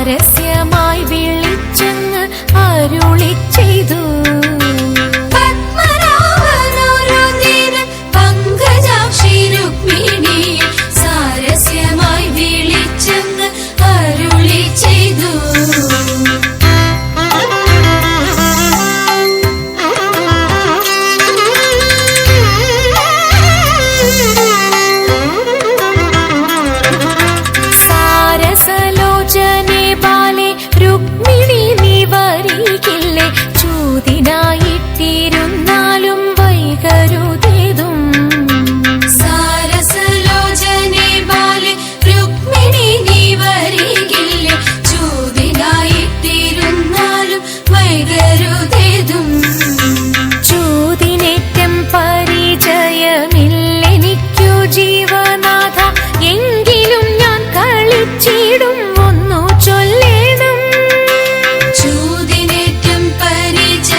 സാരസ്യമായി വിളിച്ചങ്ങ് അരുളി ചെയ്തു. പങ്കജാക്ഷി രുക്മിണി സാരസ്യമായി വിളിച്ചങ്ങ് അരുളി ചെയ്തു. സാരസലോചനെ ബാലെ രുക്മിണി നീ വരികില്ലേ, ചൂതിനായിട്ടിരുന്നാലും വൈകരുതേതും. സാരസലോചനെ ബാലെ രുക്മിണി നീ വരികില്ലേ, ചൂതിനായിട്ടിരുന്നാലും വൈകരുതേതും. ചൂതിനേറ്റം പരിചയമില്ലെനിക്കു ജീവനാഥ, എങ്കിലും ഞാൻ കളിച്ചിടും ഒന്നു ചൊല്ലേണം. ചൂതിനേറ്റം പരിചയമില്ലെനിക്ക്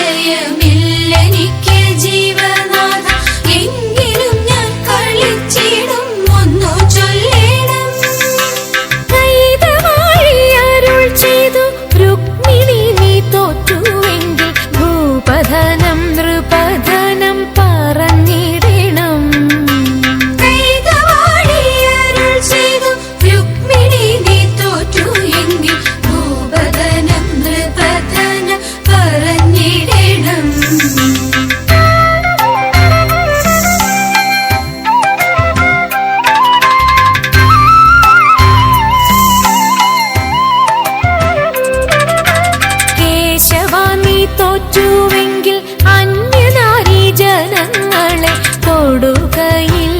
ജീവനാഥ, എങ്കിലും ഞാൻ കളിച്ചിടും ഒന്നു ചൊല്ലേണം. കൈതവാഴി അരുൾ ചെയ്തു രുക്മിണി നീ തോറ്റുവെങ്കിൽ ഭൂപധനം നൃപധനം പറഞ്ഞിടണം. കൈതവാഴി അരുൾ ചെയ്തു രുക്മിണി നീ തോറ്റു എങ്കിൽ ഭൂപധനം നൃപധനം പറഞ്ഞിടണം. കേശവ നീ തോറ്റുവെങ്കിൽ അന്യനാരി ജനങ്ങളെ തൊടുകയിൽ